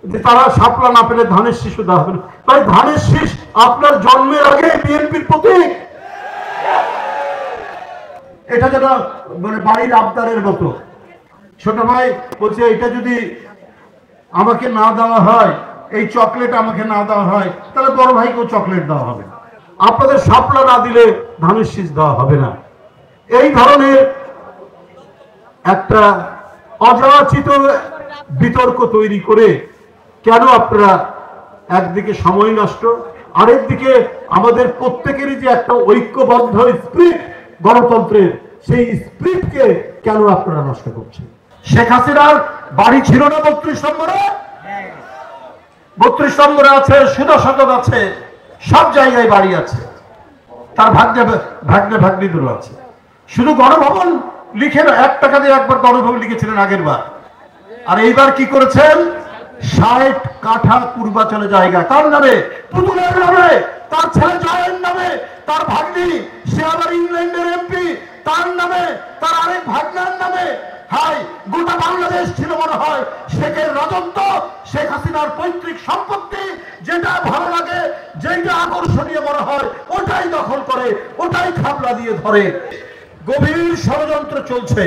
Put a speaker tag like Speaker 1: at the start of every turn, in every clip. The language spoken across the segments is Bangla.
Speaker 1: যে তারা শাপলা না পেলে ধানের শীষও দেওয়া হবে না। তাই ধানের শীষ আপনার জন্মের আগে বিএনপির প্রতীক। এটা যেন মানে বাড়ির আবদারের মতো। ছোট ভাই বলছে এটা যদি আমাকে না দেওয়া হয়, এই চকলেট আমাকে না দেওয়া হয়, তাহলে বড় ভাইকেও চকলেট দেওয়া হবে না। আপনাদের শাপলা না দিলে ধানের শীষ দেওয়া হবে না। এই ধরনের একটা অযাচিত বিতর্ক তৈরি করে কেন আপনারা একদিকে সময় নষ্ট, আরেকদিকে আমাদের প্রত্যেকেরই যে একটা ঐক্যবদ্ধ স্পিরিট গণতন্ত্রের, সেই স্পিরিটকে কেন আপনারা নষ্ট করছেন? শেখ হাসিনার বাড়ি ছিল না 32 নম্বরে? 32 নম্বরে আছে, সুদর্শন আছে, সব জায়গায় বাড়ি আছে, তার ভাগ্নে আছে। শুধু গণভবন লিখে 1 টাকা দিয়ে একবার গণভবন লিখেছিলেন আগের বার, আর এইবার কি করেছেন? 60 কাঠা পূর্বাচলে জায়গা কার নামে? পুতুলের নামে, তার ছেলে জয়ের নামে, তার ভাগ্নি সে আবার ইংল্যান্ডের এমপি তার নামে, তার আরেক ভাগ্নার নামে। হাই, গোটা বাংলাদেশ ছিল মনে হয় শেখের রাজত্ব, শেখ হাসিনার পৈতৃক সম্পত্তি। যেটা ভালো লাগে, যেটা আকর্ষণীয় মনে হয়, ওটাই দখল করে, ওটাই খাবলা দিয়ে ধরে। গভীর ষড়যন্ত্র চলছে।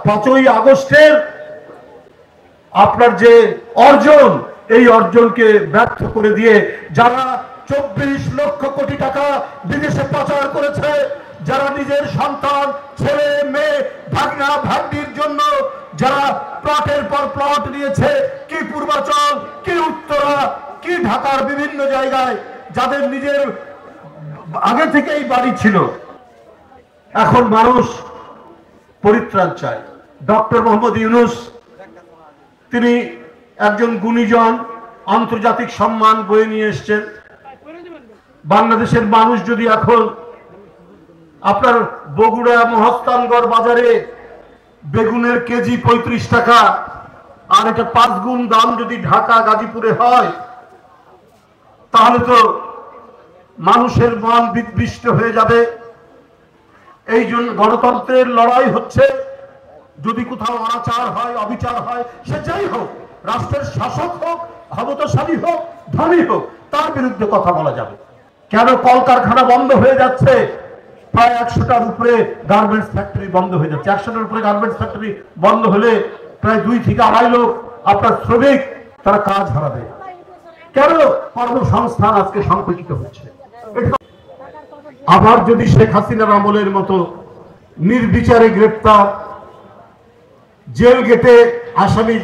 Speaker 1: 5ই আগস্টের আপনার যে অর্জন, এই অর্জনকে ব্যর্থ করে দিয়ে যারা 24 লক্ষ কোটি টাকা বিদেশে পাচার করেছে, যারা নিজের সন্তান, ছেলে মেয়ে, ভাগনা ভাগ্নির জন্য যারা প্লটের পর প্লট নিয়েছে, কি পূর্বাচল, কি উত্তরা, কি ঢাকার বিভিন্ন জায়গায়, যাদের নিজের আগে থেকেই বাড়ি ছিল, এখন মানুষ পরিত্রাণ চায়। ডক্টর মোহাম্মদ ইউনূস তিনি একজন গুণীজন, আন্তর্জাতিক সম্মান বয়ে নিয়ে এসছেন। বাংলাদেশের মানুষ যদি এখন আপনার বগুড়া মহস্তানগড় বাজারে বেগুনের কেজি 35 টাকা, আর এটা 5 গুণ দাম যদি ঢাকা গাজীপুরে হয়, তাহলে তো মানুষের মন বিদ্বিষ্ট হয়ে যাবে। এই জন্য গণতন্ত্রের লড়াই হচ্ছে। যদি কোথাও অনাচার হয়, অবিচার হয়, সে যাই হোক, রাষ্ট্রের শাসক হোক, ক্ষমতাশালী হোক, ধনী হোক, তার বিরুদ্ধে কথা বলা যাবে। কেন কলকারখানা বন্ধ হয়ে যাচ্ছে? প্রায় 100টার উপরে গার্মেন্টস ফ্যাক্টরি বন্ধ হয়ে যাচ্ছে। 100টার উপরে গার্মেন্টস ফ্যাক্টরি বন্ধ হলে প্রায় 2 থেকে 2.5 লাখ আপনার শ্রমিক তারা কাজ হারাবে। কেন কর্মসংস্থান আজকে সংকুচিত হচ্ছে? আবার যদি শেখ হাসিনার আমলের মতো নির্বিচারে গ্রেপ্তার, জেল গেটে আসামি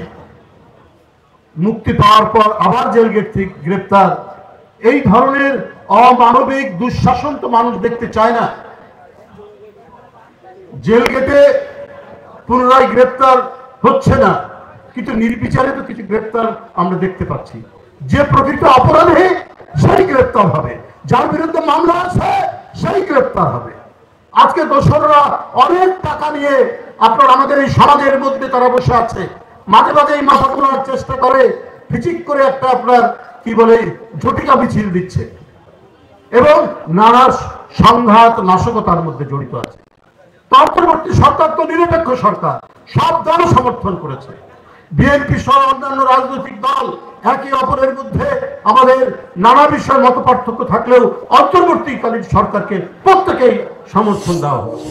Speaker 1: মুক্তি পাওয়ার পর আবার জেল গেট থেকে গ্রেপ্তার, এই ধরনের অমানবিক দুঃশাসন তো মানুষ দেখতে চায় না। জেল গেটে পুনরায় গ্রেপ্তার হচ্ছে না, কিন্তু নির্বিচারে তো কিছু গ্রেপ্তার আমরা দেখতে পাচ্ছি। যে প্রকৃত অপরাধী সেই গ্রেপ্তার হবে, যার বিরুদ্ধে মামলা আছে সেই গ্রেপ্তার হবে। আজকে দোসররা অনেক টাকা নিয়ে আপনার আমাদের এই সমাজের মধ্যে তারা বসে আছে, মাঝে মাঝে এই মাথা তোলার চেষ্টা করে, ফিচিক করে একটা আপনার কি বলে ঝটিকা মিছিল দিচ্ছে এবং নানা সংঘাত নাশকতার মধ্যে জড়িত আছে। অন্তর্বর্তী সরকার তো নিরপেক্ষ সরকার, সব দল সমর্থন করেছে। বিএনপি সহ অন্যান্য রাজনৈতিক দল একে অপরের মধ্যে আমাদের নানা বিষয়ে মত পার্থক্য থাকলেও অন্তর্বর্তীকালীন সরকারকে প্রত্যেকেই সমর্থন দেওয়া হচ্ছে।